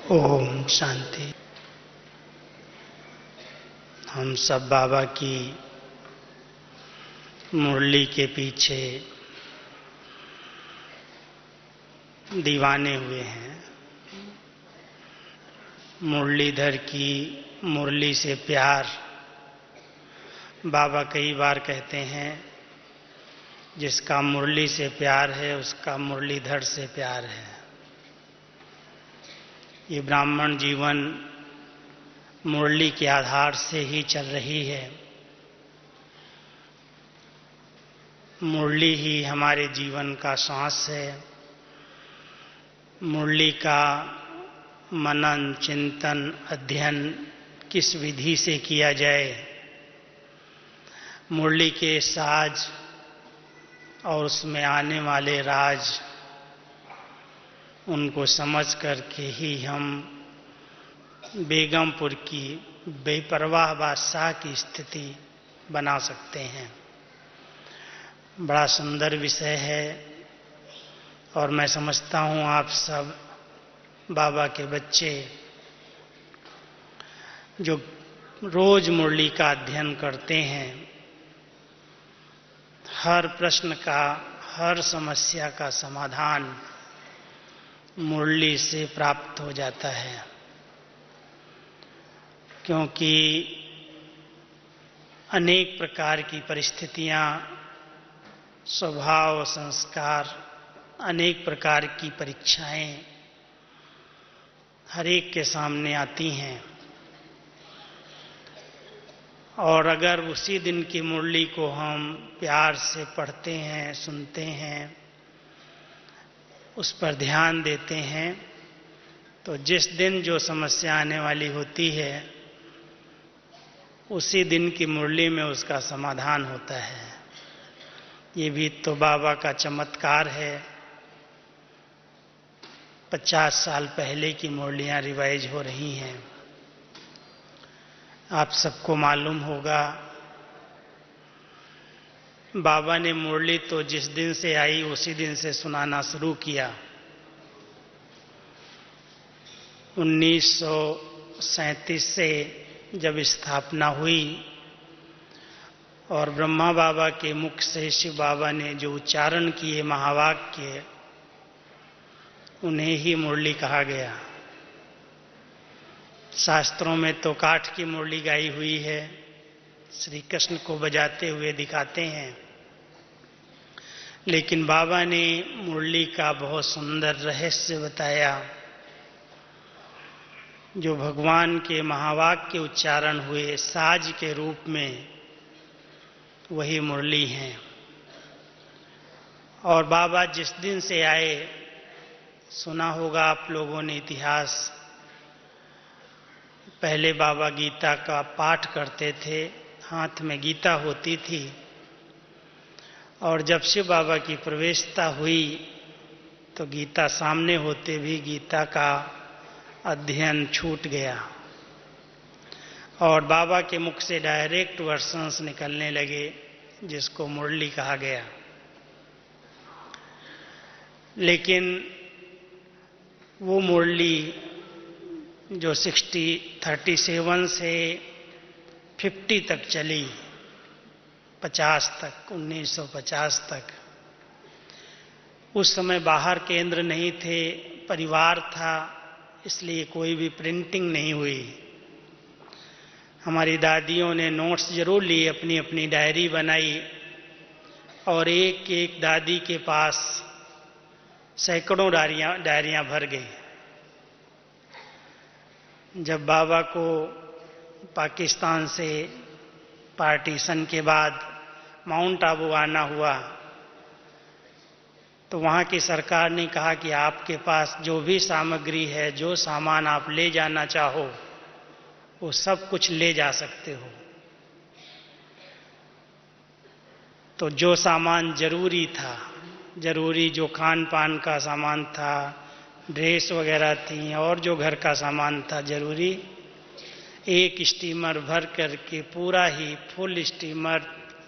ओम शांति। हम सब बाबा की मुरली के पीछे दीवाने हुए हैं। मुरलीधर की मुरली से प्यार, बाबा कई बार कहते हैं, जिसका मुरली से प्यार है उसका मुरलीधर से प्यार है। ये ब्राह्मण जीवन मुरली के आधार से ही चल रही है। मुरली ही हमारे जीवन का श्वास है। मुरली का मनन, चिंतन, अध्ययन किस विधि से किया जाए, मुरली के साज और उसमें आने वाले राज, उनको समझ करके ही हम बेगमपुर की बेपरवाह बादशाह की स्थिति बना सकते हैं। बड़ा सुंदर विषय है और मैं समझता हूँ आप सब बाबा के बच्चे जो रोज मुरली का अध्ययन करते हैं, हर प्रश्न का, हर समस्या का समाधान मुरली से प्राप्त हो जाता है। क्योंकि अनेक प्रकार की परिस्थितियां, स्वभाव, संस्कार, अनेक प्रकार की परीक्षाएं हर एक के सामने आती हैं। और अगर उसी दिन की मुरली को हम प्यार से पढ़ते हैं, सुनते हैं, उस पर ध्यान देते हैं, तो जिस दिन जो समस्या आने वाली होती है उसी दिन की मुरली में उसका समाधान होता है। ये भी तो बाबा का चमत्कार है। 50 साल पहले की मुरलियां रिवाइज हो रही हैं। आप सबको मालूम होगा, बाबा ने मुरली तो जिस दिन से आई उसी दिन से सुनाना शुरू किया। 1937 से जब स्थापना हुई और ब्रह्मा बाबा के मुख से शिव बाबा ने जो उच्चारण किए महावाक्य, उन्हें ही मुरली कहा गया। शास्त्रों में तो काठ की मुरली गाई हुई है, श्री कृष्ण को बजाते हुए दिखाते हैं, लेकिन बाबा ने मुरली का बहुत सुंदर रहस्य बताया। जो भगवान के महावाक्य उच्चारण हुए साज के रूप में, वही मुरली हैं। और बाबा जिस दिन से आए, सुना होगा आप लोगों ने इतिहास, पहले बाबा गीता का पाठ करते थे, हाथ में गीता होती थी, और जब शिव बाबा की प्रवेशता हुई तो गीता सामने होते भी गीता का अध्ययन छूट गया और बाबा के मुख से डायरेक्ट वर्शंस निकलने लगे, जिसको मुरली कहा गया। लेकिन वो मुरली जो 37 से 50 तक चली, 50 तक, 1950 तक, उस समय बाहर केंद्र नहीं थे, परिवार था, इसलिए कोई भी प्रिंटिंग नहीं हुई। हमारी दादियों ने नोट्स जरूर लिए, अपनी अपनी डायरी बनाई, और एक एक दादी के पास सैकड़ों डायरियां भर गई। जब बाबा को पाकिस्तान से पार्टीशन के बाद माउंट आबू आना हुआ, तो वहाँ की सरकार ने कहा कि आपके पास जो भी सामग्री है, जो सामान आप ले जाना चाहो, वो सब कुछ ले जा सकते हो। तो जो सामान जरूरी था, जरूरी जो खान पान का सामान था, ड्रेस वगैरह थी, और जो घर का सामान था जरूरी, एक स्टीमर भर करके पूरा ही फुल स्टीमर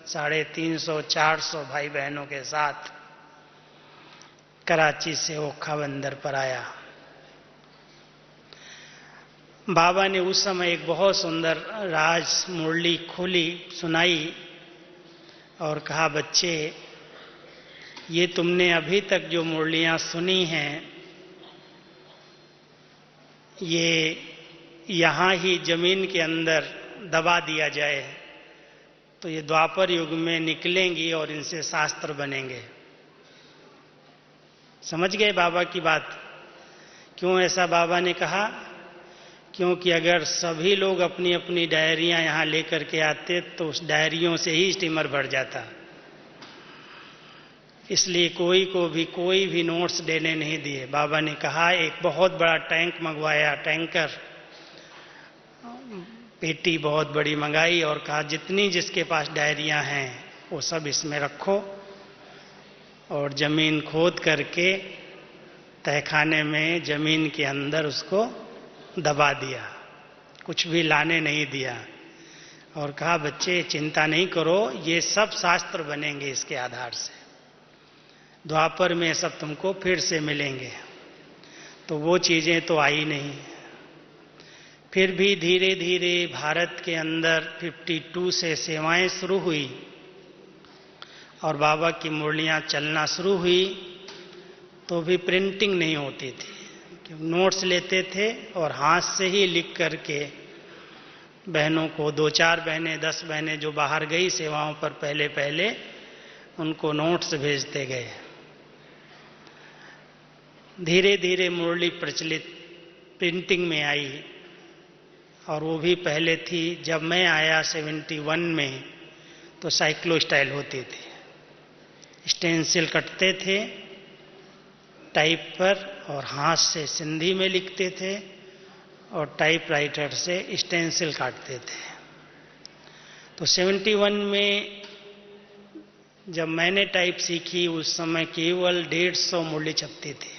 350-400 भाई बहनों के साथ कराची से ओखा बंदर पर आया। बाबा ने उस समय एक बहुत सुंदर राज मुरली खोली, सुनाई और कहा, बच्चे ये तुमने अभी तक जो मुरलियां सुनी हैं, ये यहाँ ही जमीन के अंदर दबा दिया जाए तो ये द्वापर युग में निकलेंगी और इनसे शास्त्र बनेंगे। समझ गए बाबा की बात? क्यों ऐसा बाबा ने कहा? क्योंकि अगर सभी लोग अपनी अपनी डायरियां यहां लेकर के आते तो उस डायरियों से ही स्टीमर भर जाता। इसलिए कोई भी नोट्स देने नहीं दिए। बाबा ने कहा, एक बहुत बड़ा टैंक मंगवाया, टैंकर, पेटी बहुत बड़ी मंगाई और कहा, जितनी जिसके पास डायरियां हैं वो सब इसमें रखो और जमीन खोद करके तहखाने में जमीन के अंदर उसको दबा दिया, कुछ भी लाने नहीं दिया और कहा, बच्चे चिंता नहीं करो, ये सब शास्त्र बनेंगे इसके आधार से, द्वापर में सब तुमको फिर से मिलेंगे। तो वो चीजें तो आई नहीं। फिर भी धीरे धीरे भारत के अंदर 52 से सेवाएं शुरू हुई और बाबा की मुरलियां चलना शुरू हुई, तो भी प्रिंटिंग नहीं होती थी। नोट्स लेते थे और हाथ से ही लिख करके बहनों को, 2-4 बहनें 10 बहनें जो बाहर गई सेवाओं पर पहले पहले, उनको नोट्स भेजते गए। धीरे धीरे मुरली प्रचलित प्रिंटिंग में आई और वो भी पहले थी। जब मैं आया 71 में तो साइक्लो स्टाइल होती थी, स्टेंसिल कटते थे टाइप पर और हाथ से सिंधी में लिखते थे और टाइपराइटर से स्टेंसिल काटते थे। तो 71 में जब मैंने टाइप सीखी उस समय केवल 150 मुरली छपती थी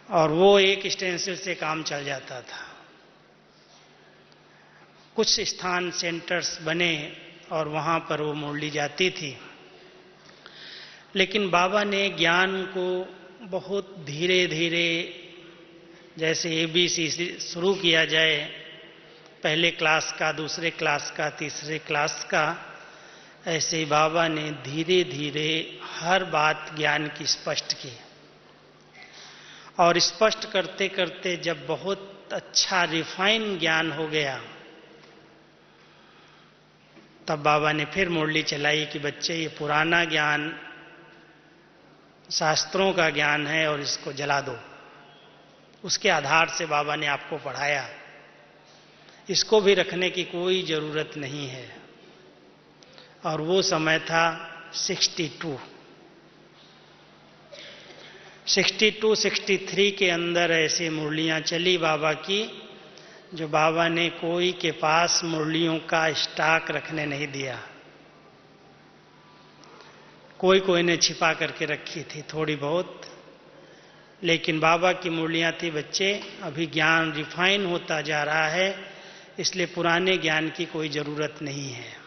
और वो एक स्टेंसिल से काम चल जाता था। कुछ स्थान सेंटर्स बने और वहां पर वो मुरली जाती थी। लेकिन बाबा ने ज्ञान को बहुत धीरे धीरे, जैसे ABC शुरू किया जाए, पहले क्लास का, दूसरे क्लास का, तीसरे क्लास का, ऐसे बाबा ने धीरे धीरे हर बात ज्ञान की स्पष्ट की। और स्पष्ट करते करते जब बहुत अच्छा रिफाइन ज्ञान हो गया, तब बाबा ने फिर मुरली चलाई कि बच्चे ये पुराना ज्ञान शास्त्रों का ज्ञान है और इसको जला दो। उसके आधार से बाबा ने आपको पढ़ाया, इसको भी रखने की कोई जरूरत नहीं है। और वो समय था 62-63 के अंदर ऐसे मुरलियां चली बाबा की, जो बाबा ने कोई के पास मुरलियों का स्टॉक रखने नहीं दिया। कोई ने छिपा करके रखी थी थोड़ी बहुत, लेकिन बाबा की मुरलियां थी, बच्चे अभी ज्ञान रिफाइन होता जा रहा है, इसलिए पुराने ज्ञान की कोई जरूरत नहीं है।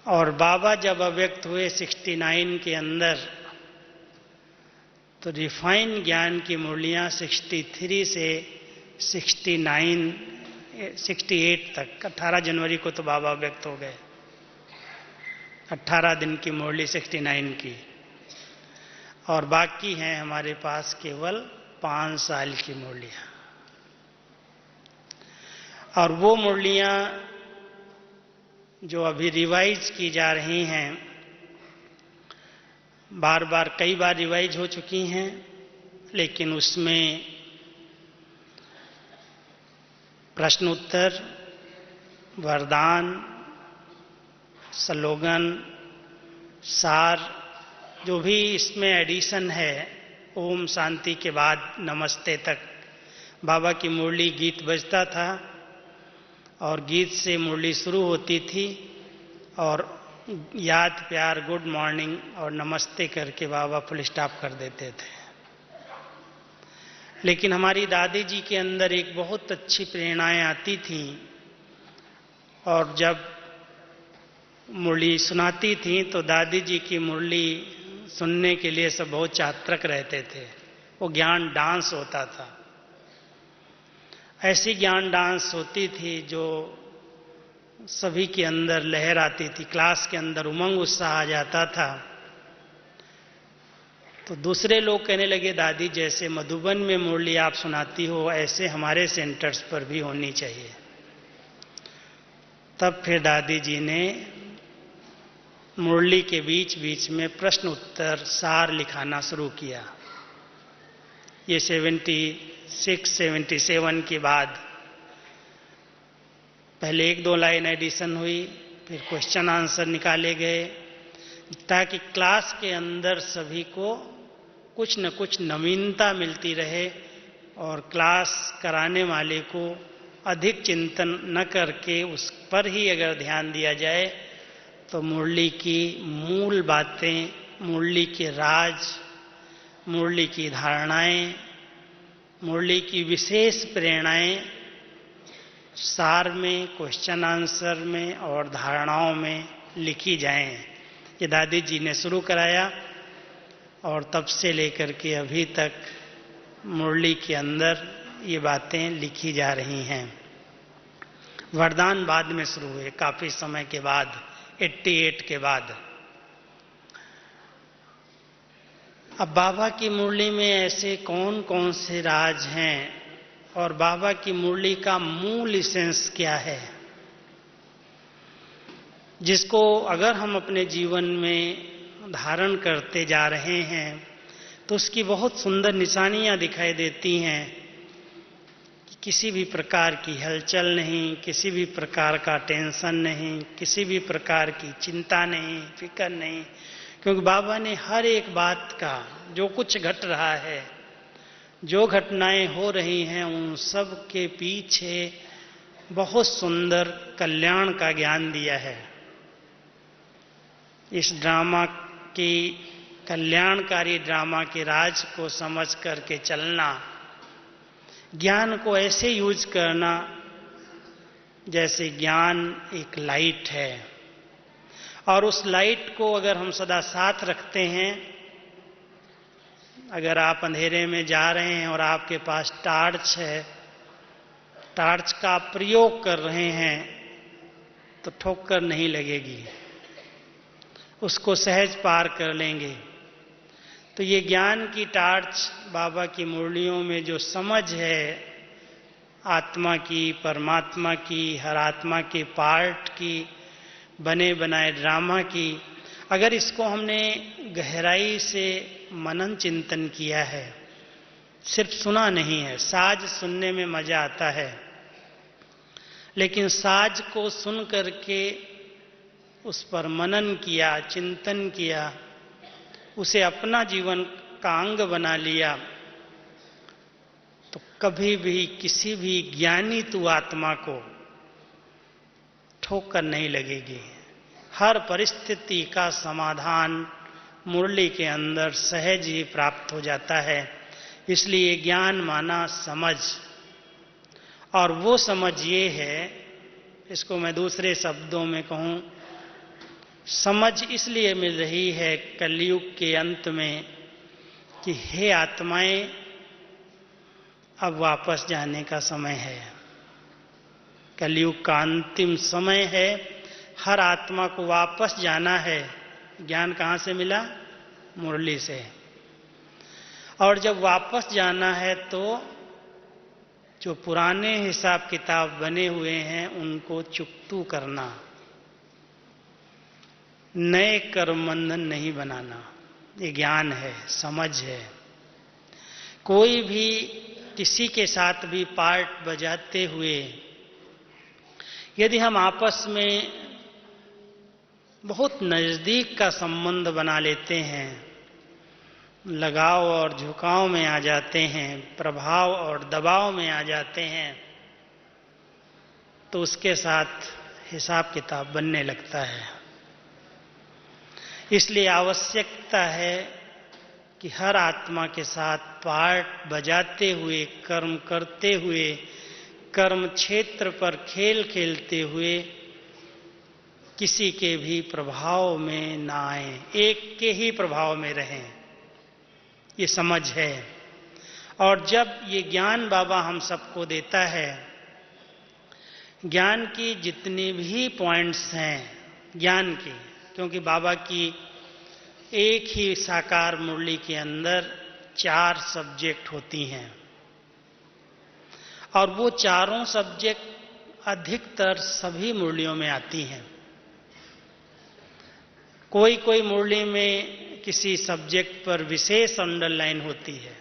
और बाबा जब अव्यक्त हुए 69 के अंदर, तो रिफाइन ज्ञान की मुरलियां 63 से 68 तक, 18 जनवरी को तो बाबा अव्यक्त हो गए, 18 दिन की मुरली 69 की, और बाकी हैं हमारे पास केवल 5 साल की मुरलियां। और वो मुरलियां जो अभी रिवाइज की जा रही हैं, कई बार रिवाइज हो चुकी हैं, लेकिन उसमें प्रश्न उत्तर, वरदान, स्लोगन, सार, जो भी इसमें एडिशन है, ओम शांति के बाद नमस्ते तक बाबा की मुरली गीत बजता था और गीत से मुरली शुरू होती थी और याद, प्यार, गुड मॉर्निंग और नमस्ते करके बाबा फुल स्टॉप कर देते थे। लेकिन हमारी दादी जी के अंदर एक बहुत अच्छी प्रेरणाएं आती थीं और जब मुरली सुनाती थी तो दादी जी की मुरली सुनने के लिए सब बहुत चातक रहते थे। वो ज्ञान डांस होता था। ऐसी ज्ञान डांस होती थी जो सभी के अंदर लहर आती थी, क्लास के अंदर उमंग उत्साह आ जाता था। तो दूसरे लोग कहने लगे, दादी जैसे मधुबन में मुरली आप सुनाती हो ऐसे हमारे सेंटर्स पर भी होनी चाहिए। तब फिर दादी जी ने मुरली के बीच बीच में प्रश्न उत्तर सार लिखाना शुरू किया। ये 76-77 के बाद पहले 1-2 लाइन एडिशन हुई, फिर क्वेश्चन आंसर निकाले गए, ताकि क्लास के अंदर सभी को कुछ न कुछ नवीनता मिलती रहे और क्लास कराने वाले को अधिक चिंतन न करके उस पर ही अगर ध्यान दिया जाए तो मुरली की मूल बातें, मुरली के राज, मुरली की धारणाएं, मुरली की विशेष प्रेरणाएं सार में, क्वेश्चन आंसर में और धारणाओं में लिखी जाएं। ये दादी जी ने शुरू कराया और तब से लेकर के अभी तक मुरली के अंदर ये बातें लिखी जा रही हैं। वरदान बाद में शुरू हुए, काफी समय के बाद, 88 के बाद। अब बाबा की मुरली में ऐसे कौन कौन से राज हैं और बाबा की मुरली का मूल इसेंस क्या है, जिसको अगर हम अपने जीवन में धारण करते जा रहे हैं तो उसकी बहुत सुंदर निशानियां दिखाई देती हैं कि किसी भी प्रकार की हलचल नहीं, किसी भी प्रकार का टेंशन नहीं, किसी भी प्रकार की चिंता नहीं, फिक्र नहीं, क्योंकि बाबा ने हर एक बात का, जो कुछ घट रहा है, जो घटनाएं हो रही हैं, उन सब के पीछे बहुत सुंदर कल्याण का ज्ञान दिया है। इस ड्रामा की, कल्याणकारी ड्रामा के राज को समझ करके चलना, ज्ञान को ऐसे यूज करना जैसे ज्ञान एक लाइट है और उस लाइट को अगर हम सदा साथ रखते हैं, अगर आप अंधेरे में जा रहे हैं और आपके पास टार्च है, टार्च का प्रयोग कर रहे हैं तो ठोकर नहीं लगेगी, उसको सहज पार कर लेंगे। तो ये ज्ञान की टार्च बाबा की मुरलियों में जो समझ है आत्मा की, परमात्मा की, हर आत्मा के पार्ट की, बने बनाए ड्रामा की, अगर इसको हमने गहराई से मनन चिंतन किया है, सिर्फ सुना नहीं है, साज सुनने में मजा आता है, लेकिन साज को सुन करके उस पर मनन किया, चिंतन किया, उसे अपना जीवन का अंग बना लिया, तो कभी भी किसी भी ज्ञानी तु आत्मा को ठोकर नहीं लगेगी। हर परिस्थिति का समाधान मुरली के अंदर सहज ही प्राप्त हो जाता है। इसलिए ज्ञान माना समझ, और वो समझ ये है, इसको मैं दूसरे शब्दों में कहूं, समझ इसलिए मिल रही है कलयुग के अंत में कि हे आत्माएं, अब वापस जाने का समय है। कलयुग का अंतिम समय है, हर आत्मा को वापस जाना है। ज्ञान कहाँ से मिला? मुरली से। और जब वापस जाना है तो जो पुराने हिसाब किताब बने हुए हैं उनको चुकतू करना, नए कर्म बंधन नहीं बनाना। ये ज्ञान है, समझ है। कोई भी किसी के साथ भी पार्ट बजाते हुए यदि हम आपस में बहुत नजदीक का संबंध बना लेते हैं, लगाव और झुकाव में आ जाते हैं, प्रभाव और दबाव में आ जाते हैं, तो उसके साथ हिसाब किताब बनने लगता है। इसलिए आवश्यकता है कि हर आत्मा के साथ पार्ट बजाते हुए, कर्म करते हुए, कर्म क्षेत्र पर खेल खेलते हुए किसी के भी प्रभाव में ना आए, एक के ही प्रभाव में रहें। ये समझ है। और जब ये ज्ञान बाबा हम सबको देता है, ज्ञान की जितनी भी पॉइंट्स हैं ज्ञान की, क्योंकि बाबा की एक ही साकार मुरली के अंदर 4 सब्जेक्ट होती हैं और वो चारों सब्जेक्ट अधिकतर सभी मुरलियों में आती हैं। कोई कोई मुरली में किसी सब्जेक्ट पर विशेष अंडरलाइन होती है,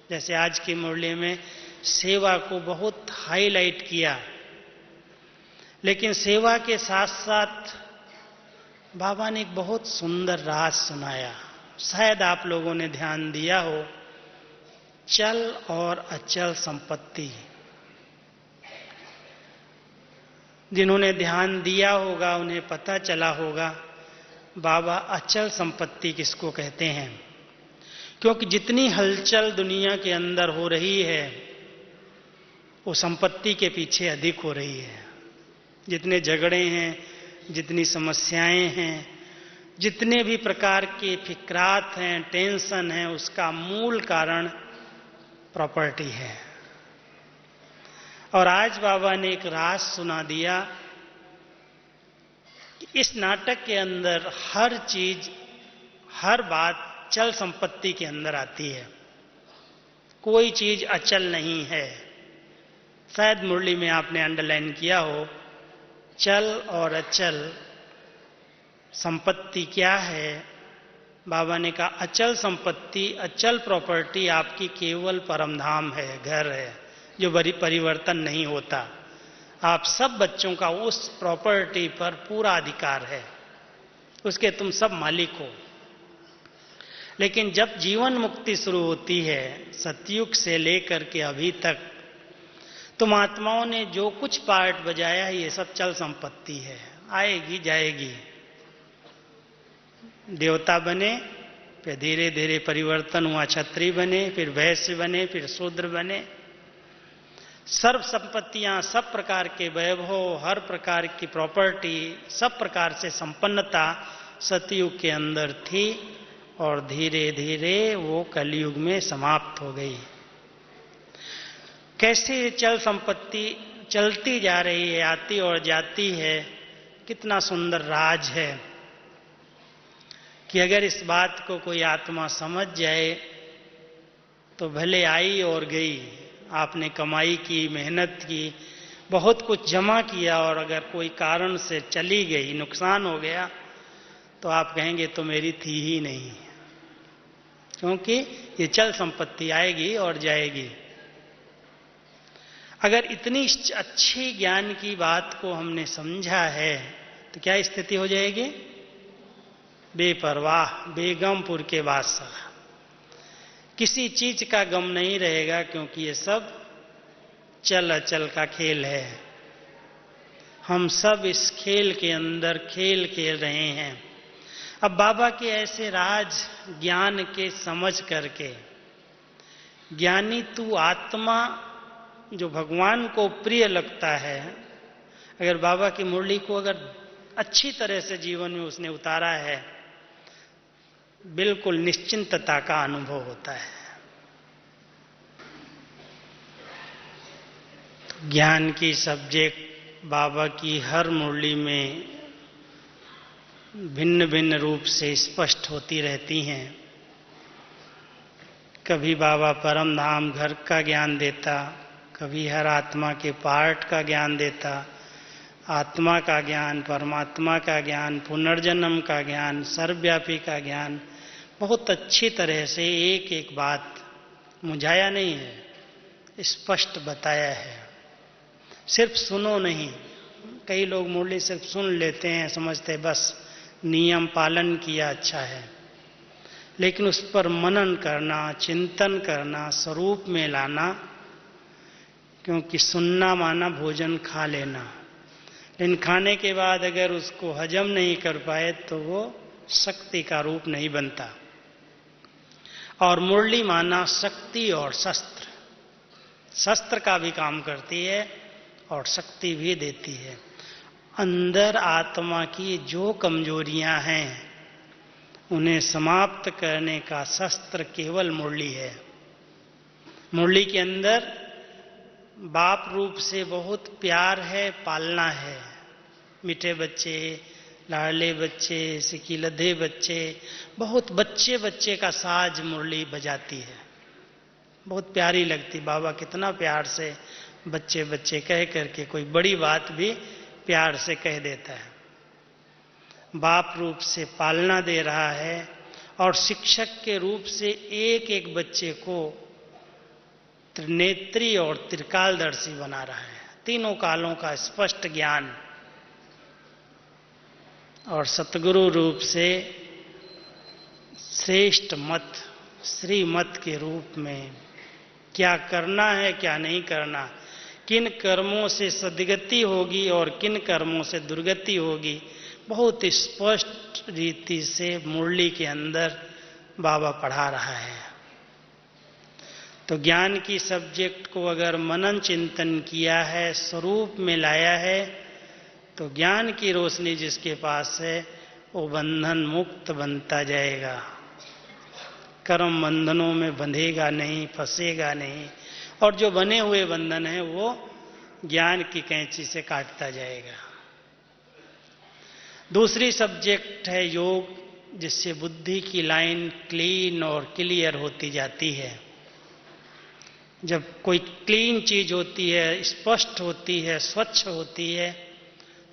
जैसे आज की मुरली में सेवा को बहुत हाईलाइट किया, लेकिन सेवा के साथ साथ बाबा ने एक बहुत सुंदर राज सुनाया, शायद आप लोगों ने ध्यान दिया हो, चल और अचल संपत्ति। जिन्होंने ध्यान दिया होगा उन्हें पता चला होगा बाबा अचल संपत्ति किसको कहते हैं, क्योंकि जितनी हलचल दुनिया के अंदर हो रही है वो संपत्ति के पीछे अधिक हो रही है। जितने झगड़े हैं, जितनी समस्याएं हैं, जितने भी प्रकार के फिक्रात हैं, टेंशन हैं, उसका मूल कारण प्रॉपर्टी है। और आज बाबा ने एक राज सुना दिया कि इस नाटक के अंदर हर चीज, हर बात चल संपत्ति के अंदर आती है, कोई चीज अचल नहीं है। शायद मुरली में आपने अंडरलाइन किया हो, चल और अचल संपत्ति क्या है। बाबा ने कहा अचल संपत्ति, अचल प्रॉपर्टी आपकी केवल परमधाम है, घर है, जो परिवर्तन नहीं होता। आप सब बच्चों का उस प्रॉपर्टी पर पूरा अधिकार है, उसके तुम सब मालिक हो। लेकिन जब जीवन मुक्ति शुरू होती है, सतयुग से लेकर के अभी तक, तो महात्माओं ने जो कुछ पार्ट बजाया है ये सब चल संपत्ति है, आएगी जाएगी। देवता बने, फिर धीरे धीरे परिवर्तन हुआ, क्षत्रिय बने, फिर वैश्य बने, फिर शूद्र बने। सर्व संपत्तियां, सब प्रकार के वैभव, हर प्रकार की प्रॉपर्टी, सब प्रकार से संपन्नता सतयुग के अंदर थी और धीरे धीरे वो कलयुग में समाप्त हो गई। कैसे चल संपत्ति चलती जा रही है, आती और जाती है। कितना सुंदर राज है कि अगर इस बात को कोई आत्मा समझ जाए तो भले आई और गई, आपने कमाई की, मेहनत की, बहुत कुछ जमा किया और अगर कोई कारण से चली गई, नुकसान हो गया, तो आप कहेंगे तो मेरी थी ही नहीं, क्योंकि ये चल संपत्ति आएगी और जाएगी। अगर इतनी अच्छी ज्ञान की बात को हमने समझा है तो क्या स्थिति हो जाएगी? बेपरवाह, बेगमपुर के बादशाह, किसी चीज का गम नहीं रहेगा, क्योंकि ये सब चल अचल का खेल है। हम सब इस खेल के अंदर खेल खेल रहे हैं। अब बाबा के ऐसे राज ज्ञान के समझ करके, ज्ञानी तू आत्मा जो भगवान को प्रिय लगता है, अगर बाबा की मुरली को अगर अच्छी तरह से जीवन में उसने उतारा है, बिल्कुल निश्चिंतता का अनुभव होता है। तो ज्ञान की सब्जेक्ट बाबा की हर मुरली में भिन्न भिन्न रूप से स्पष्ट होती रहती हैं। कभी बाबा परम धाम घर का ज्ञान देता, कभी हर आत्मा के पार्ट का ज्ञान देता, आत्मा का ज्ञान, परमात्मा का ज्ञान, पुनर्जन्म का ज्ञान, सर्वव्यापी का ज्ञान, बहुत अच्छी तरह से एक एक बात मुझाया नहीं है, स्पष्ट बताया है। सिर्फ सुनो नहीं, कई लोग मुरली सिर्फ सुन लेते हैं, समझते बस नियम पालन किया अच्छा है, लेकिन उस पर मनन करना, चिंतन करना, स्वरूप में लाना, क्योंकि सुनना माना भोजन खा लेना, लेकिन खाने के बाद अगर उसको हजम नहीं कर पाए तो वो शक्ति का रूप नहीं बनता। और मुरली माना शक्ति और शस्त्र, शस्त्र का भी काम करती है और शक्ति भी देती है। अंदर आत्मा की जो कमजोरियां हैं उन्हें समाप्त करने का शस्त्र केवल मुरली है। मुरली के अंदर बाप रूप से बहुत प्यार है, पालना है। मीठे बच्चे, लाडले बच्चे, सिकीलधे बच्चे, बहुत बच्चे बच्चे का साज मुरली बजाती है, बहुत प्यारी लगती। बाबा कितना प्यार से बच्चे बच्चे कह करके कोई बड़ी बात भी प्यार से कह देता है। बाप रूप से पालना दे रहा है और शिक्षक के रूप से एक एक बच्चे को त्रिनेत्री और त्रिकालदर्शी बना रहा है। तीनों कालों का स्पष्ट ज्ञान और सतगुरु रूप से श्रेष्ठ मत, श्रीमत के रूप में क्या करना है क्या नहीं करना, किन कर्मों से सद्गति होगी और किन कर्मों से दुर्गति होगी, बहुत स्पष्ट रीति से मुरली के अंदर बाबा पढ़ा रहा है। तो ज्ञान की सब्जेक्ट को अगर मनन चिंतन किया है, स्वरूप में लाया है, तो ज्ञान की रोशनी जिसके पास है वो बंधन मुक्त बनता जाएगा, कर्म बंधनों में बंधेगा नहीं, फंसेगा नहीं, और जो बने हुए बंधन है वो ज्ञान की कैंची से काटता जाएगा। दूसरी सब्जेक्ट है योग, जिससे बुद्धि की लाइन क्लीन और क्लियर होती जाती है। जब कोई क्लीन चीज होती है, स्पष्ट होती है, स्वच्छ होती है,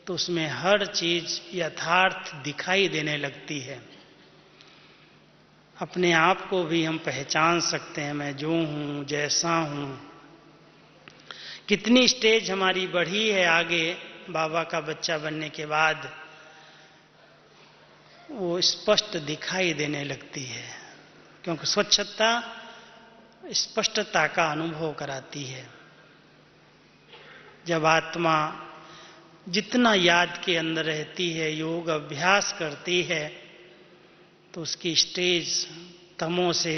तो उसमें हर चीज यथार्थ दिखाई देने लगती है। अपने आप को भी हम पहचान सकते हैं, मैं जो हूं, जैसा हूं। कितनी स्टेज हमारी बढ़ी है आगे बाबा का बच्चा बनने के बाद, वो स्पष्ट दिखाई देने लगती है, क्योंकि स्वच्छता स्पष्टता का अनुभव कराती है। जब आत्मा जितना याद के अंदर रहती है, योग अभ्यास करती है, तो उसकी स्टेज तमो से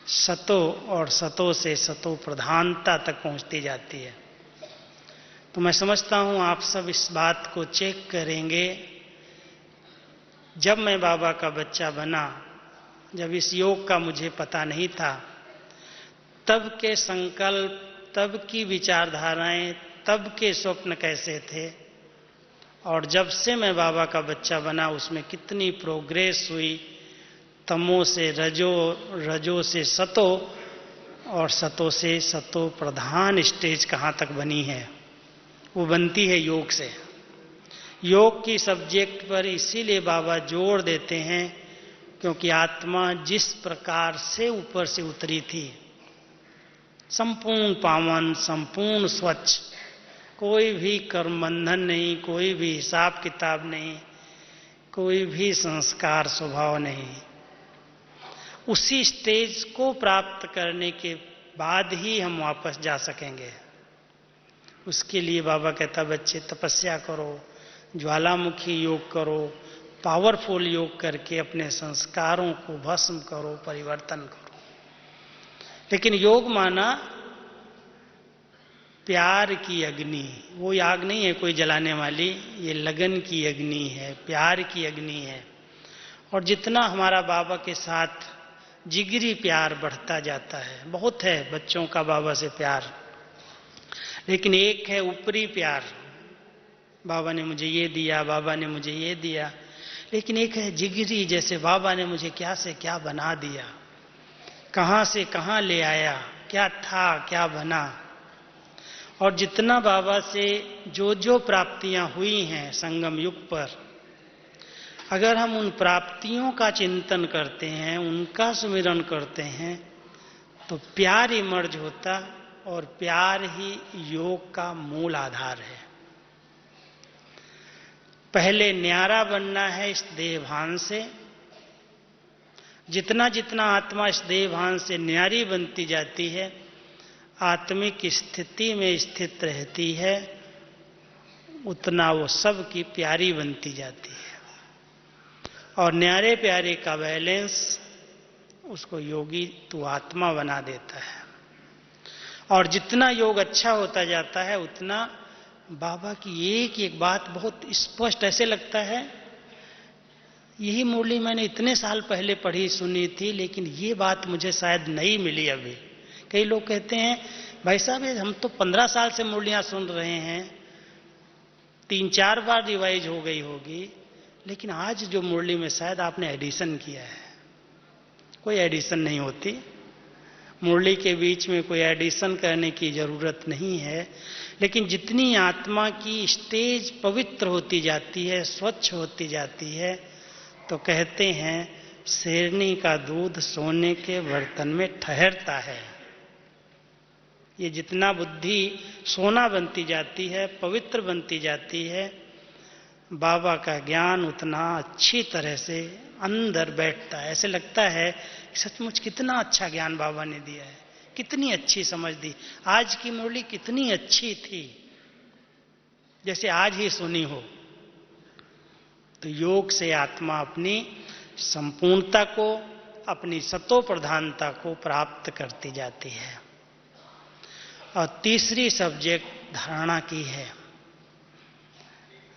सतो और सतो से सतो प्रधानता तक पहुंचती जाती है। तो मैं समझता हूं आप सब इस बात को चेक करेंगे। जब मैं बाबा का बच्चा बना, जब इस योग का मुझे पता नहीं था, तब के संकल्प, तब की विचारधाराएं, तब के स्वप्न कैसे थे, और जब से मैं बाबा का बच्चा बना उसमें कितनी प्रोग्रेस हुई। तमो से रजो, रजो से सतो और सतो से सतो प्रधान स्टेज कहाँ तक बनी है, वो बनती है योग से। योग की सब्जेक्ट पर इसीलिए बाबा जोर देते हैं क्योंकि आत्मा जिस प्रकार से ऊपर से उतरी थी, संपूर्ण पावन, संपूर्ण स्वच्छ, कोई भी कर्म बंधन नहीं, कोई भी हिसाब किताब नहीं, कोई भी संस्कार स्वभाव नहीं, उसी स्टेज को प्राप्त करने के बाद ही हम वापस जा सकेंगे। उसके लिए बाबा कहता बच्चे तपस्या करो, ज्वालामुखी योग करो, पावरफुल योग करके अपने संस्कारों को भस्म करो, परिवर्तन करो। लेकिन योग माना प्यार की अग्नि, वो आग नहीं है कोई जलाने वाली, ये लगन की अग्नि है, प्यार की अग्नि है। और जितना हमारा बाबा के साथ जिगरी प्यार बढ़ता जाता है, बहुत है बच्चों का बाबा से प्यार, लेकिन एक है ऊपरी प्यार, बाबा ने मुझे ये दिया, बाबा ने मुझे ये दिया, लेकिन एक है जिगरी, जैसे बाबा ने मुझे क्या से क्या बना दिया, कहां से कहां ले आया, क्या था क्या बना। और जितना बाबा से जो जो प्राप्तियां हुई हैं संगम युग पर, अगर हम उन प्राप्तियों का चिंतन करते हैं, उनका सुमिरन करते हैं, तो प्यार इमर्ज होता, और प्यार ही योग का मूल आधार है। पहले न्यारा बनना है इस देहभान से, जितना जितना आत्मा इस देहभान से न्यारी बनती जाती है, आत्मिक स्थिति में स्थित रहती है, उतना वो सब की प्यारी बनती जाती है। और न्यारे प्यारे का बैलेंस उसको योगी तू आत्मा बना देता है। और जितना योग अच्छा होता जाता है, उतना बाबा की एक एक बात बहुत स्पष्ट ऐसे लगता है, यही मुरली मैंने इतने साल पहले पढ़ी सुनी थी, लेकिन ये बात मुझे शायद नहीं मिली अभी, कई लोग कहते हैं भाई साहब हम तो 15 साल से मुरलियां सुन रहे हैं, 3-4 बार रिवाइज हो गई होगी, लेकिन आज जो मुरली में शायद आपने एडिशन किया है। कोई एडिशन नहीं होती, मुरली के बीच में कोई एडिशन करने की जरूरत नहीं है। लेकिन जितनी आत्मा की स्टेज पवित्र होती जाती है, स्वच्छ होती जाती है, तो कहते हैं शेरनी का दूध सोने के बर्तन में ठहरता है। ये जितना बुद्धि सोना बनती जाती है, पवित्र बनती जाती है, बाबा का ज्ञान उतना अच्छी तरह से अंदर बैठता है। ऐसे लगता है कि सचमुच कितना अच्छा ज्ञान बाबा ने दिया है, कितनी अच्छी समझ दी, आज की मुरली कितनी अच्छी थी, जैसे आज ही सुनी हो। तो योग से आत्मा अपनी संपूर्णता को, अपनी सतो प्रधानता को प्राप्त करती जाती है। और तीसरी सब्जेक्ट धारणा की है।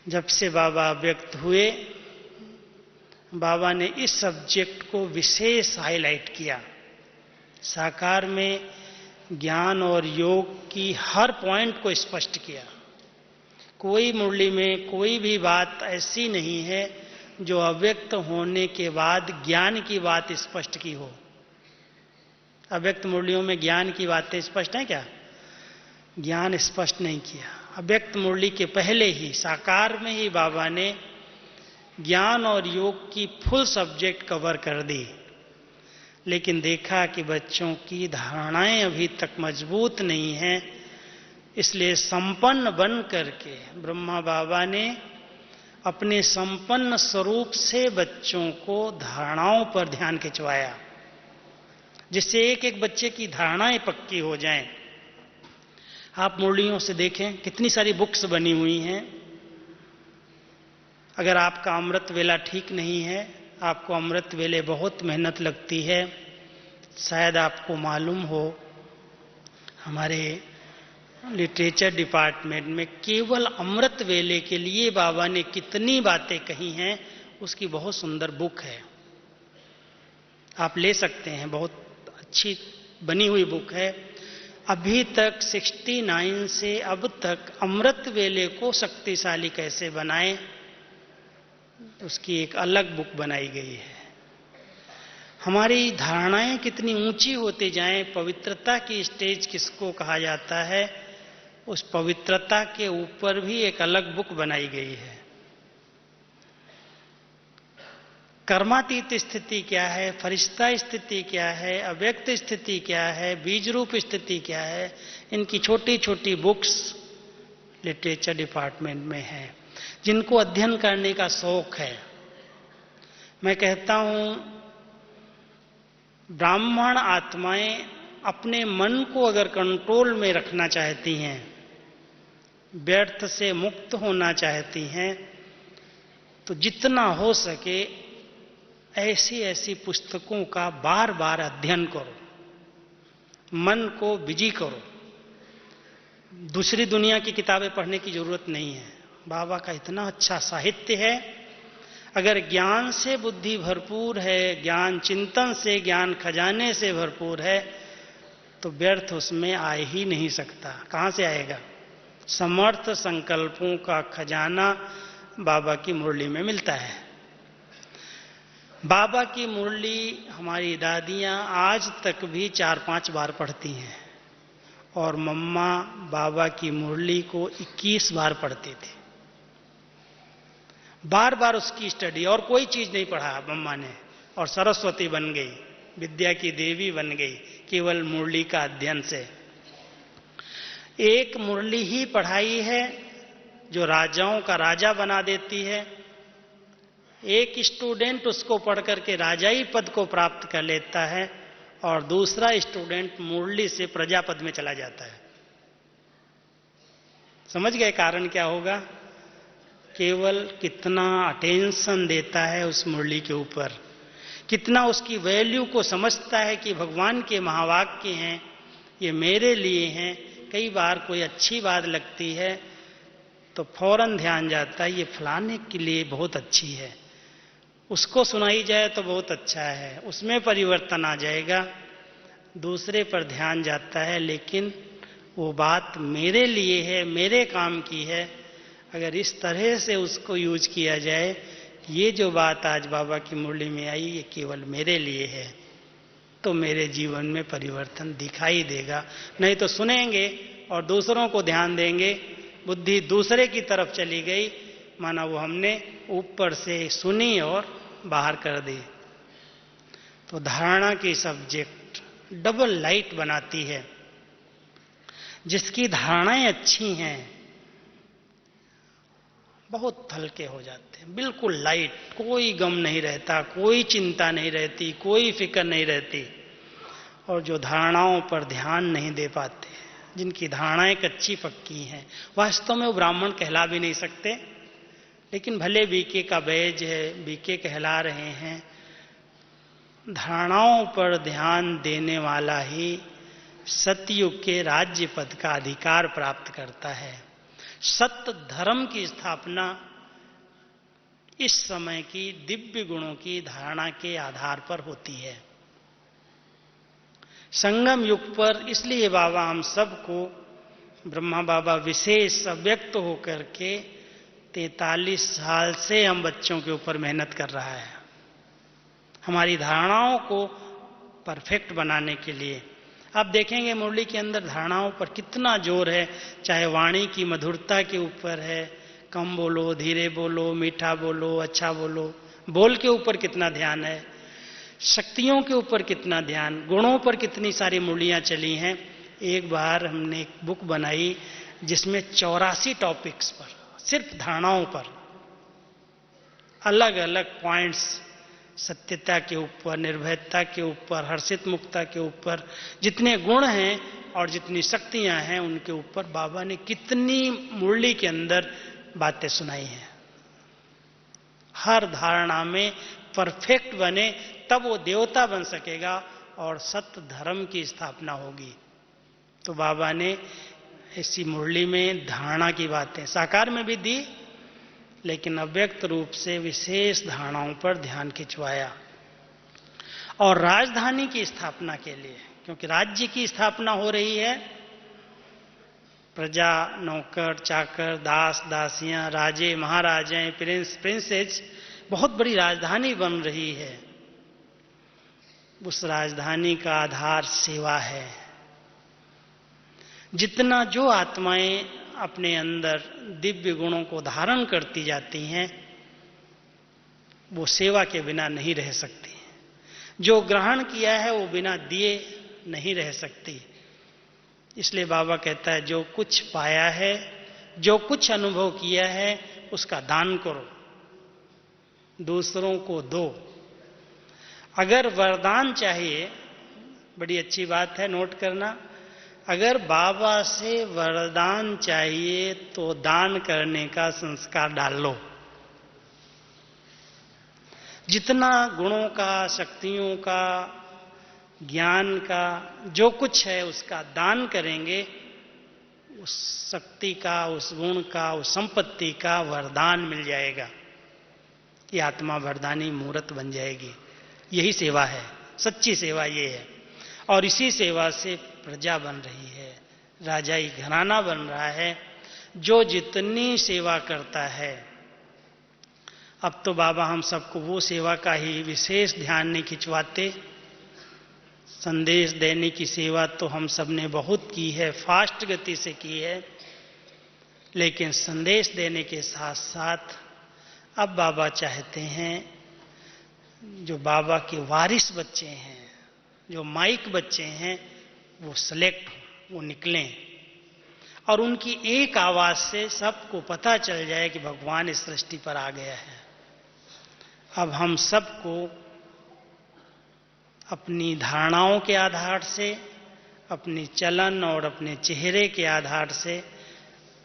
जब से बाबा व्यक्त हुए, बाबा ने इस सब्जेक्ट को विशेष हाईलाइट किया। साकार में ज्ञान और योग की हर पॉइंट को स्पष्ट किया। कोई मुरली में कोई भी बात ऐसी नहीं है जो अव्यक्त होने के बाद ज्ञान की बात स्पष्ट की हो। अव्यक्त मुरलियों में ज्ञान की बातें स्पष्ट हैं क्या? ज्ञान स्पष्ट नहीं किया। अव्यक्त मुरली के पहले ही साकार में ही बाबा ने ज्ञान और योग की फुल सब्जेक्ट कवर कर दी। लेकिन देखा कि बच्चों की धारणाएं अभी तक मजबूत नहीं हैं, इसलिए संपन्न बन करके ब्रह्मा बाबा ने अपने संपन्न स्वरूप से बच्चों को धारणाओं पर ध्यान खिंचवाया, जिससे एक एक बच्चे की धारणाएं पक्की हो जाएं। आप मुरलियों से देखें कितनी सारी बुक्स बनी हुई हैं। अगर आपका अमृत वेला ठीक नहीं है, आपको अमृत वेले बहुत मेहनत लगती है। शायद आपको मालूम हो, हमारे लिटरेचर डिपार्टमेंट में केवल अमृत वेले के लिए बाबा ने कितनी बातें कही हैं, उसकी बहुत सुंदर बुक है, आप ले सकते हैं। बहुत अच्छी बनी हुई बुक है। अभी तक 69 से अब तक अमृत वेले को शक्तिशाली कैसे बनाएं, उसकी एक अलग बुक बनाई गई है। हमारी धारणाएं कितनी ऊंची होती जाएं, पवित्रता की स्टेज किसको कहा जाता है, उस पवित्रता के ऊपर भी एक अलग बुक बनाई गई है। कर्मातीत स्थिति क्या है, फरिश्ता स्थिति क्या है, अव्यक्त स्थिति क्या है, बीज रूप स्थिति क्या है, इनकी छोटी छोटी बुक्स लिटरेचर डिपार्टमेंट में है। जिनको अध्ययन करने का शौक है, मैं कहता हूं ब्राह्मण आत्माएं अपने मन को अगर कंट्रोल में रखना चाहती हैं, व्यर्थ से मुक्त होना चाहती हैं, तो जितना हो सके ऐसी ऐसी पुस्तकों का बार बार अध्ययन करो, मन को बिजी करो। दूसरी दुनिया की किताबें पढ़ने की जरूरत नहीं है। बाबा का इतना अच्छा साहित्य है। अगर ज्ञान से बुद्धि भरपूर है, ज्ञान चिंतन से, ज्ञान खजाने से भरपूर है, तो व्यर्थ उसमें आ ही नहीं सकता। कहां से आएगा? समर्थ संकल्पों का खजाना बाबा की मुरली में मिलता है। बाबा की मुरली हमारी दादियां आज तक भी 4-5 बार पढ़ती हैं, और मम्मा बाबा की मुरली को 21 बार पढ़ती थी। बार बार उसकी स्टडी, और कोई चीज नहीं पढ़ा मम्मा ने, और सरस्वती बन गई, विद्या की देवी बन गई केवल मुरली का अध्ययन से। एक मुरली ही पढ़ाई है जो राजाओं का राजा बना देती है। एक स्टूडेंट उसको पढ़ करके राजाई पद को प्राप्त कर लेता है, और दूसरा स्टूडेंट मुरली से प्रजापद में चला जाता है। समझ गए कारण क्या होगा? केवल कितना अटेंशन देता है उस मुरली के ऊपर, कितना उसकी वैल्यू को समझता है कि भगवान के महावाक्य हैं, ये मेरे लिए हैं। कई बार कोई अच्छी बात लगती है तो फौरन ध्यान जाता है ये फलाने के लिए बहुत अच्छी है, उसको सुनाई जाए तो बहुत अच्छा है, उसमें परिवर्तन आ जाएगा। दूसरे पर ध्यान जाता है, लेकिन वो बात मेरे लिए है, मेरे काम की है। अगर इस तरह से उसको यूज किया जाए, ये जो बात आज बाबा की मुरली में आई, ये केवल मेरे लिए है, तो मेरे जीवन में परिवर्तन दिखाई देगा। नहीं तो सुनेंगे और दूसरों को ध्यान देंगे, बुद्धि दूसरे की तरफ चली गई, माना वो हमने ऊपर से सुनी और बाहर कर दी। तो धारणा की सब्जेक्ट डबल लाइट बनाती है। जिसकी धारणाएं अच्छी हैं बहुत हल्के हो जाते हैं, बिल्कुल लाइट, कोई गम नहीं रहता, कोई चिंता नहीं रहती, कोई फिक्र नहीं रहती। और जो धारणाओं पर ध्यान नहीं दे पाते, जिनकी धारणाएं कच्ची पक्की हैं, वास्तव में वो ब्राह्मण कहला भी नहीं सकते, लेकिन भले बीके का बैज है, बीके कहला रहे हैं। धारणाओं पर ध्यान देने वाला ही सतयुग के राज्य पद का अधिकार प्राप्त करता है। सत्य धर्म की स्थापना इस समय की दिव्य गुणों की धारणा के आधार पर होती है। संगम युग पर इसलिए बाबा हम सबको, ब्रह्मा बाबा विशेष अव्यक्त होकर के 43 साल से हम बच्चों के ऊपर मेहनत कर रहा है, हमारी धारणाओं को परफेक्ट बनाने के लिए। आप देखेंगे मुरली के अंदर धारणाओं पर कितना जोर है, चाहे वाणी की मधुरता के ऊपर है, कम बोलो, धीरे बोलो, मीठा बोलो, अच्छा बोलो, बोल के ऊपर कितना ध्यान है, शक्तियों के ऊपर कितना ध्यान, गुणों पर कितनी सारी मुरलियां चली हैं। एक बार हमने एक बुक बनाई जिसमें 84 टॉपिक्स पर, सिर्फ धारणाओं पर अलग अलग पॉइंट्स, सत्यता के ऊपर, निर्भयता के ऊपर, हर्षित मुक्ता के ऊपर, जितने गुण हैं और जितनी शक्तियां हैं उनके ऊपर बाबा ने कितनी मुरली के अंदर बातें सुनाई हैं। हर धारणा में परफेक्ट बने तब वो देवता बन सकेगा और सत्य धर्म की स्थापना होगी। तो बाबा ने इसी मुरली में धारणा की बातें साकार में भी दी, लेकिन अव्यक्त रूप से विशेष धारणाओं पर ध्यान खिंचवाया। और राजधानी की स्थापना के लिए, क्योंकि राज्य की स्थापना हो रही है, प्रजा, नौकर, चाकर, दास, दासियां, राजे, महाराजाएं, प्रिंस, प्रिंसेस, बहुत बड़ी राजधानी बन रही है। उस राजधानी का आधार सेवा है। जितना जो आत्माएं अपने अंदर दिव्य गुणों को धारण करती जाती हैं, वो सेवा के बिना नहीं रह सकती। जो ग्रहण किया है वो बिना दिए नहीं रह सकती। इसलिए बाबा कहता है, जो कुछ पाया है, जो कुछ अनुभव किया है, उसका दान करो, दूसरों को दो। अगर वरदान चाहिए, बड़ी अच्छी बात है, नोट करना, अगर बाबा से वरदान चाहिए तो दान करने का संस्कार डाल लो। जितना गुणों का, शक्तियों का, ज्ञान का, जो कुछ है उसका दान करेंगे, उस शक्ति का, उस गुण का, उस संपत्ति का वरदान मिल जाएगा। ये आत्मा वरदानी मूर्त बन जाएगी। यही सेवा है, सच्ची सेवा ये है। और इसी सेवा से प्रजा बन रही है, राजाई घराना बन रहा है। जो जितनी सेवा करता है, अब तो बाबा हम सबको वो सेवा का ही विशेष ध्यान नहीं खिंचवाते। संदेश देने की सेवा तो हम सब ने बहुत की है, फास्ट गति से की है, लेकिन संदेश देने के साथ साथ अब बाबा चाहते हैं जो बाबा के वारिस बच्चे हैं, जो माइक बच्चे हैं, वो सेलेक्ट, वो निकलें और उनकी एक आवाज से सबको पता चल जाए कि भगवान इस सृष्टि पर आ गया है। अब हम सबको अपनी धारणाओं के आधार से, अपनी चलन और अपने चेहरे के आधार से,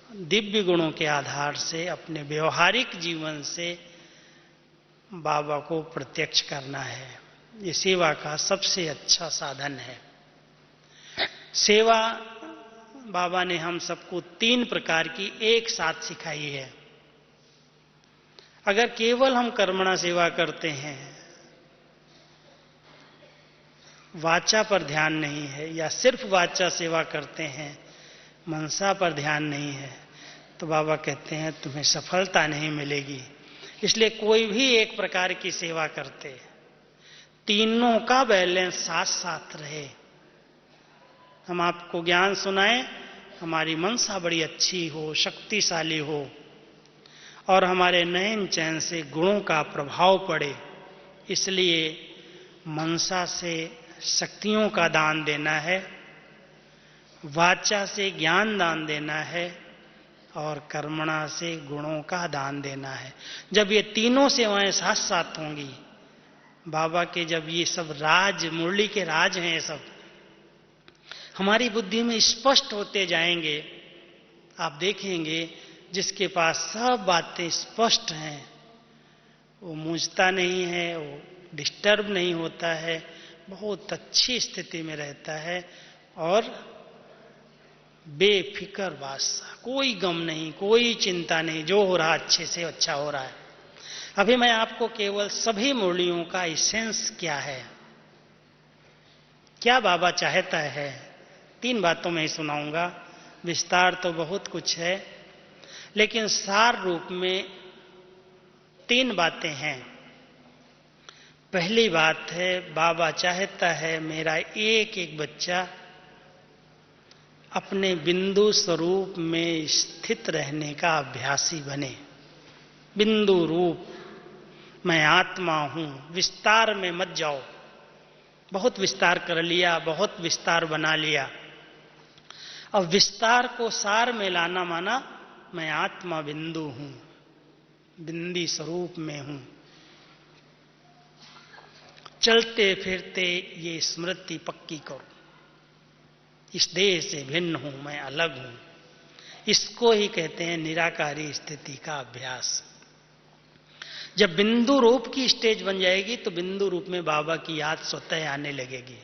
दिव्य गुणों के आधार से, अपने व्यवहारिक जीवन से बाबा को प्रत्यक्ष करना है। ये सेवा का सबसे अच्छा साधन है। सेवा बाबा ने हम सबको 3 प्रकार की एक साथ सिखाई है। अगर केवल हम कर्मणा सेवा करते हैं वाचा पर ध्यान नहीं है या सिर्फ वाचा सेवा करते हैं, मनसा पर ध्यान नहीं है, तो बाबा कहते हैं तुम्हें सफलता नहीं मिलेगी। इसलिए कोई भी एक प्रकार की सेवा करते, तीनों का बैलेंस साथ साथ रहे। हम आपको ज्ञान सुनाएं, हमारी मनसा बड़ी अच्छी हो, शक्तिशाली हो, और हमारे नयन चैन से गुणों का प्रभाव पड़े। इसलिए मनसा से शक्तियों का दान देना है, वाचा से ज्ञान दान देना है, और कर्मणा से गुणों का दान देना है। जब ये तीनों सेवाएं साथ साथ होंगी, बाबा के जब ये सब राज, मुरली के राज हैं, ये सब हमारी बुद्धि में स्पष्ट होते जाएंगे। आप देखेंगे जिसके पास सब बातें स्पष्ट हैं, वो मूंझता नहीं है, वो डिस्टर्ब नहीं होता है, बहुत अच्छी स्थिति में रहता है, और बेफिक्र बादशाह, कोई गम नहीं, कोई चिंता नहीं, जो हो रहा अच्छे से अच्छा हो रहा है। अभी मैं आपको केवल सभी मुरलियों का एसेंस क्या है, क्या बाबा चाहता है, 3 बातों में ही सुनाऊंगा। विस्तार तो बहुत कुछ है, लेकिन सार रूप में 3 बातें हैं। पहली बात है, बाबा चाहता है मेरा एक एक बच्चा अपने बिंदु स्वरूप में स्थित रहने का अभ्यासी बने। बिंदु रूप, मैं आत्मा हूं, विस्तार में मत जाओ। बहुत विस्तार कर लिया, बहुत विस्तार बना लिया। अब विस्तार को सार में लाना माना मैं आत्मा बिंदु हूं, बिंदी स्वरूप में हूं। चलते फिरते ये स्मृति पक्की करो, इस देह से भिन्न हूं, मैं अलग हूं। इसको ही कहते हैं निराकारी स्थिति का अभ्यास। जब बिंदु रूप की स्टेज बन जाएगी तो बिंदु रूप में बाबा की याद स्वतः आने लगेगी।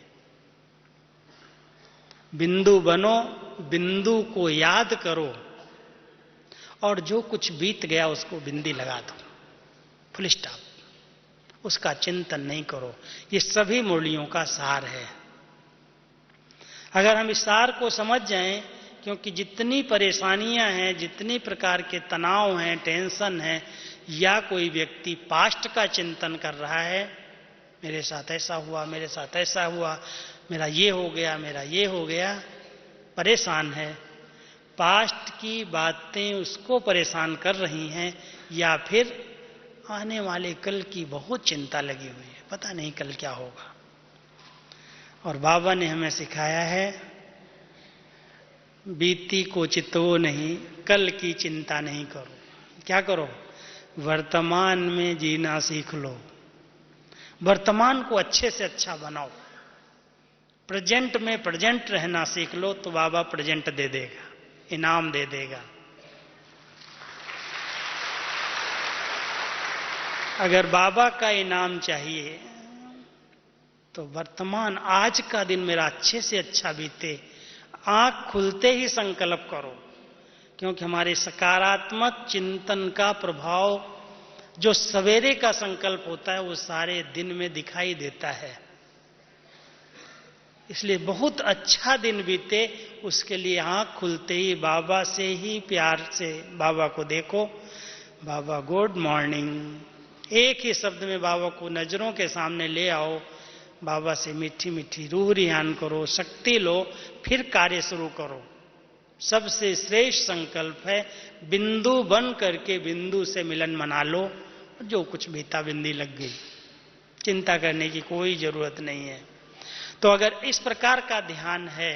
बिंदु बनो, बिंदु को याद करो, और जो कुछ बीत गया उसको बिंदी लगा दो, फुल स्टॉप, उसका चिंतन नहीं करो। ये सभी मुरलियों का सार है। अगर हम इस सार को समझ जाएं, क्योंकि जितनी परेशानियां हैं, जितनी प्रकार के तनाव हैं, टेंशन है, या कोई व्यक्ति पास्ट का चिंतन कर रहा है, मेरे साथ ऐसा हुआ, मेरे साथ ऐसा हुआ, मेरा ये हो गया, मेरा ये हो गया, परेशान है। पास्ट की बातें उसको परेशान कर रही हैं, या फिर आने वाले कल की बहुत चिंता लगी हुई है, पता नहीं कल क्या होगा। और बाबा ने हमें सिखाया है, बीती को चितवो नहीं, कल की चिंता नहीं करो। क्या करो? वर्तमान में जीना सीख लो, वर्तमान को अच्छे से अच्छा बनाओ, प्रेजेंट में प्रेजेंट रहना सीख लो, तो बाबा प्रेजेंट दे देगा, इनाम दे देगा। अगर बाबा का इनाम चाहिए तो वर्तमान, आज का दिन मेरा अच्छे से अच्छा बीते, आंख खुलते ही संकल्प करो। क्योंकि हमारे सकारात्मक चिंतन का प्रभाव जो सवेरे का संकल्प होता है वो सारे दिन में दिखाई देता है। इसलिए बहुत अच्छा दिन बीते, उसके लिए आंख खुलते ही बाबा से ही प्यार से बाबा को देखो, बाबा गुड मॉर्निंग, एक ही शब्द में बाबा को नजरों के सामने ले आओ, बाबा से मीठी मीठी रूह रिहान करो, शक्ति लो, फिर कार्य शुरू करो। सबसे श्रेष्ठ संकल्प है बिंदु बन करके बिंदु से मिलन मना लो। जो कुछ बीता बिंदी लग गई, चिंता करने की कोई जरूरत नहीं है। तो अगर इस प्रकार का ध्यान है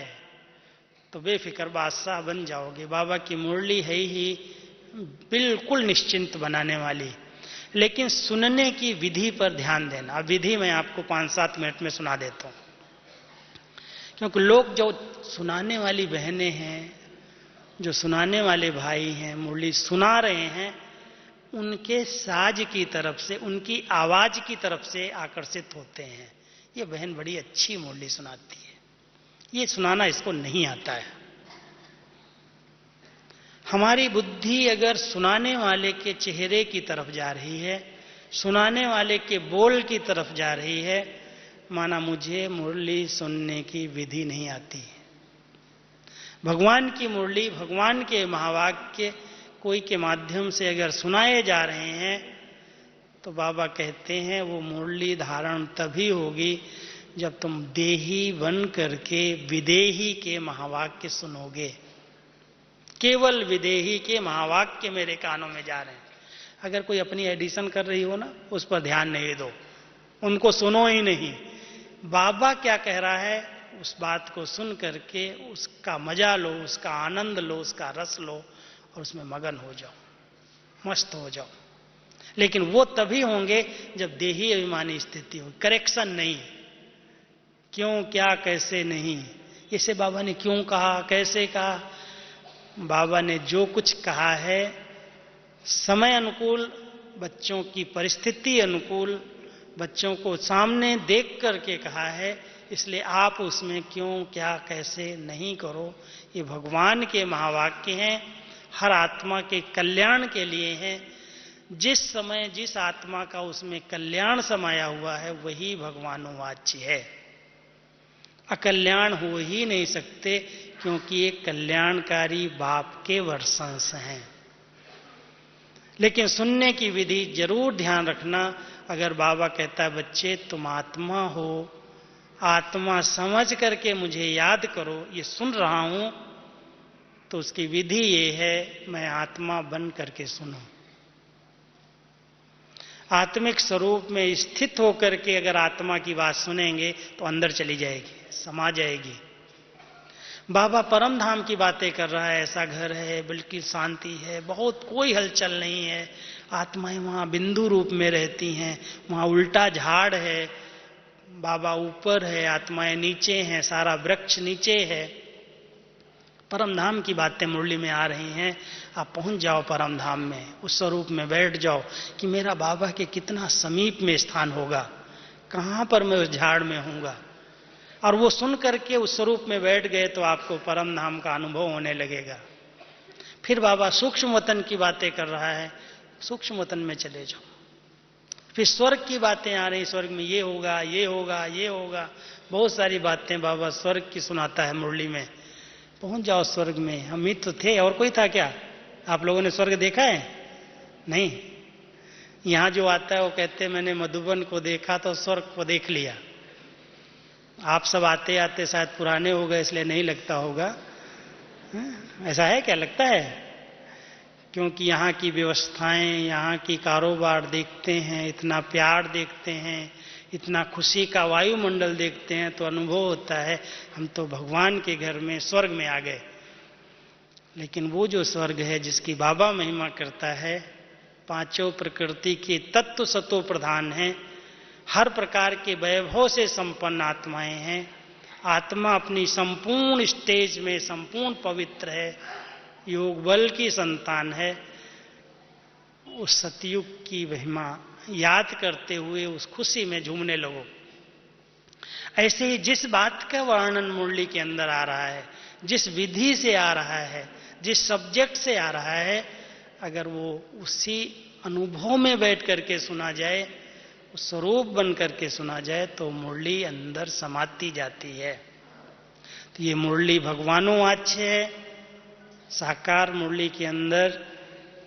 तो बेफिक्र बादशाह बन जाओगे। बाबा की मुरली है ही बिल्कुल निश्चिंत बनाने वाली। लेकिन सुनने की विधि पर ध्यान देना। अब विधि मैं आपको 5-7 मिनट में सुना देता हूं, क्योंकि लोग जो सुनाने वाली बहनें हैं, जो सुनाने वाले भाई हैं, मुरली सुना रहे हैं, उनके साज की तरफ से, उनकी आवाज की तरफ से आकर्षित होते हैं। ये बहन बड़ी अच्छी मुरली सुनाती है, ये सुनाना इसको नहीं आता है। हमारी बुद्धि अगर सुनाने वाले के चेहरे की तरफ जा रही है, सुनाने वाले के बोल की तरफ जा रही है, माना मुझे मुरली सुनने की विधि नहीं आती। भगवान की मुरली, भगवान के महावाक्य कोई के माध्यम से अगर सुनाए जा रहे हैं तो बाबा कहते हैं वो मुरली धारण तभी होगी जब तुम देही बन करके विदेही के महावाक्य सुनोगे। केवल विदेही के महावाक्य मेरे कानों में जा रहे हैं। अगर कोई अपनी एडिशन कर रही हो ना, उस पर ध्यान नहीं दो, उनको सुनो ही नहीं। बाबा क्या कह रहा है उस बात को सुन करके उसका मजा लो, उसका आनंद लो, उसका रस लो और उसमें मगन हो जाओ, मस्त हो जाओ। लेकिन वो तभी होंगे जब देही अभिमानी स्थिति हो, करेक्शन नहीं। क्यों, क्या, कैसे नहीं। इसे बाबा ने क्यों कहा, कैसे कहा? बाबा ने जो कुछ कहा है समय अनुकूल, बच्चों की परिस्थिति अनुकूल, बच्चों को सामने देख करके कहा है। इसलिए आप उसमें क्यों, क्या, कैसे नहीं करो। ये भगवान के महावाक्य हैं, हर आत्मा के कल्याण के लिए हैं। जिस समय जिस आत्मा का उसमें कल्याण समाया हुआ है वही भगवानोवाच्य है। अकल्याण हो ही नहीं सकते, क्योंकि एक कल्याणकारी बाप के वर्षंश हैं। लेकिन सुनने की विधि जरूर ध्यान रखना। अगर बाबा कहता है बच्चे तुम आत्मा हो, आत्मा समझ करके मुझे याद करो, ये सुन रहा हूं, तो उसकी विधि ये है मैं आत्मा बन करके सुनूं। आत्मिक स्वरूप में स्थित होकर के अगर आत्मा की बात सुनेंगे तो अंदर चली जाएगी, समा जाएगी। बाबा परम धाम की बातें कर रहा है, ऐसा घर है, बिल्कुल शांति है, बहुत कोई हलचल नहीं है, आत्माएं वहां बिंदु रूप में रहती हैं, वहां उल्टा झाड़ है, बाबा ऊपर है, आत्माएं नीचे हैं, सारा वृक्ष नीचे है। परम धाम की बातें मुरली में आ रही हैं। आप पहुंच जाओ परम धाम में, उस स्वरूप में बैठ जाओ कि मेरा बाबा के कितना समीप में स्थान होगा, कहां पर मैं उस झाड़ में हूंगा। और वो सुन करके उस स्वरूप में बैठ गए तो आपको परम धाम का अनुभव होने लगेगा। फिर बाबा सूक्ष्म वतन की बातें कर रहा है, सूक्ष्म वतन में चले जाओ। फिर स्वर्ग की बातें आ रही, स्वर्ग में ये होगा, ये होगा, ये होगा, बहुत सारी बातें बाबा स्वर्ग की सुनाता है मुरली में। पहुंच जाओ स्वर्ग में। हम ही तो थे, और कोई था क्या? आप लोगों ने स्वर्ग देखा है? नहीं। यहां जो आता है वो कहते हैं मैंने मधुबन को देखा तो स्वर्ग को देख लिया। आप सब आते आते शायद पुराने हो गए इसलिए नहीं लगता होगा। ऐसा है क्या? लगता है? क्योंकि यहाँ की व्यवस्थाएं, यहाँ की कारोबार देखते हैं, इतना प्यार देखते हैं, इतना खुशी का वायुमंडल देखते हैं तो अनुभव होता है हम तो भगवान के घर में, स्वर्ग में आ गए। लेकिन वो जो स्वर्ग है जिसकी बाबा महिमा करता है, पांचों प्रकृति के तत्व सतो प्रधान हैं, हर प्रकार के वैभव से संपन्न आत्माएं हैं। आत्मा अपनी संपूर्ण स्टेज में संपूर्ण पवित्र है, योग बल की संतान है। उस सतयुग की महिमा याद करते हुए उस खुशी में झूमने लगो। ऐसे ही जिस बात का वर्णन मुरली के अंदर आ रहा है, जिस विधि से आ रहा है, जिस सब्जेक्ट से आ रहा है, अगर वो उसी अनुभव में बैठ करके सुना जाए, उस स्वरूप बन करके सुना जाए तो मुरली अंदर समाती जाती है। तो ये मुरली भगवानोवाच्य है। साकार मुरली के अंदर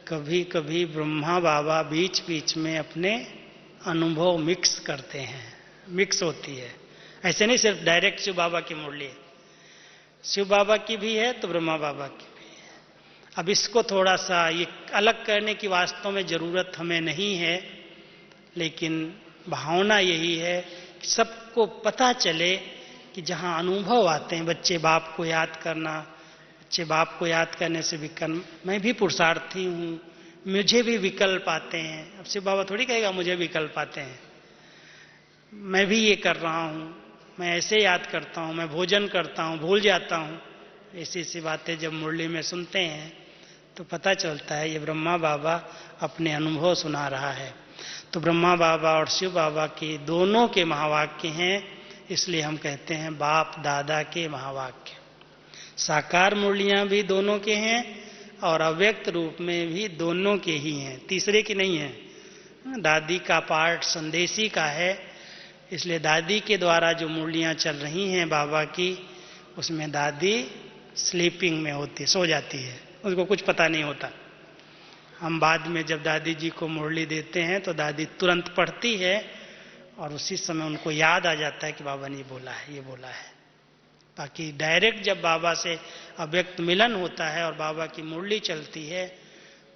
कभी कभी ब्रह्मा बाबा बीच बीच में अपने अनुभव मिक्स करते हैं, मिक्स होती है। ऐसे नहीं सिर्फ डायरेक्ट शिव बाबा की मुरली है, शिव बाबा की भी है तो ब्रह्मा बाबा की भी है। अब इसको थोड़ा सा ये अलग करने की वास्तव में जरूरत हमें नहीं है, लेकिन भावना यही है कि सबको पता चले कि जहां अनुभव आते हैं, बच्चे बाप को याद करना, बच्चे बाप को याद करने से विकल्प, मैं भी पुरुषार्थी हूं, मुझे भी विकल्प आते हैं। अब शिव बाबा थोड़ी कहेगा मुझे विकल्प आते हैं, मैं भी ये कर रहा हूं, मैं ऐसे याद करता हूं, मैं भोजन करता हूं, भूल जाता हूं। ऐसी ऐसी बातें जब मुरली में सुनते हैं तो पता चलता है ये ब्रह्मा बाबा अपने अनुभव सुना रहा है। तो ब्रह्मा बाबा और शिव बाबा के दोनों के महावाक्य हैं, इसलिए हम कहते हैं बाप दादा के महावाक्य। साकार मुरलियां भी दोनों के हैं और अव्यक्त रूप में भी दोनों के ही हैं, तीसरे की नहीं है। दादी का पार्ट संदेशी का है, इसलिए दादी के द्वारा जो मुरलियां चल रही हैं बाबा की, उसमें दादी स्लीपिंग में होती, सो जाती है, उसको कुछ पता नहीं होता। हम बाद में जब दादी जी को मुरली देते हैं तो दादी तुरंत पढ़ती है और उसी समय उनको याद आ जाता है कि बाबा ने ये बोला है, ये बोला है। बाकी डायरेक्ट जब बाबा से अव्यक्त मिलन होता है और बाबा की मुरली चलती है,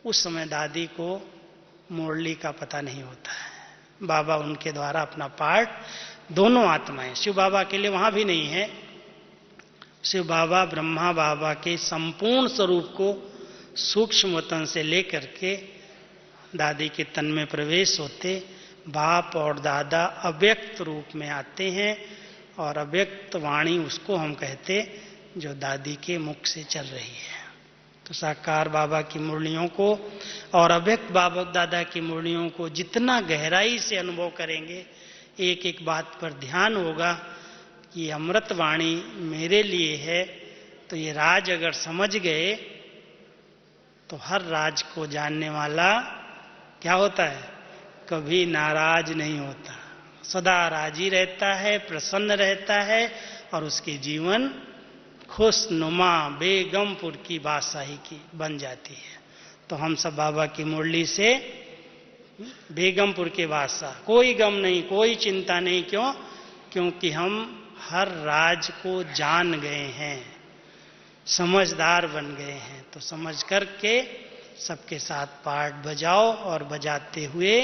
उस समय दादी को मुरली का पता नहीं होता है। बाबा उनके द्वारा अपना पाठ, दोनों आत्माएं, शिव बाबा के लिए वहां भी नहीं है। शिव बाबा ब्रह्मा बाबा के संपूर्ण स्वरूप को सूक्ष्म वतन से लेकर के दादी के तन में प्रवेश होते, बाप और दादा अव्यक्त रूप में आते हैं और अव्यक्त वाणी उसको हम कहते जो दादी के मुख से चल रही है। तो साकार बाबा की मुरलियों को और अव्यक्त बाबा दादा की मुरलियों को जितना गहराई से अनुभव करेंगे, एक एक बात पर ध्यान होगा कि अमृत वाणी मेरे लिए है। तो ये राज अगर समझ गए तो हर राज को जानने वाला क्या होता है, कभी नाराज नहीं होता, सदा राजी रहता है, प्रसन्न रहता है और उसके जीवन खुशनुमा बेगमपुर की बादशाही की बन जाती है। तो हम सब बाबा की मुरली से बेगमपुर के बादशाह, कोई गम नहीं, कोई चिंता नहीं। क्यों? क्योंकि हम हर राज को जान गए हैं, समझदार बन गए हैं। तो समझ करके सबके साथ पाठ बजाओ और बजाते हुए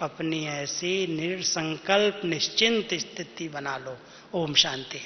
अपनी ऐसी निर्संकल्प निश्चिंत स्थिति बना लो। ओम शांति।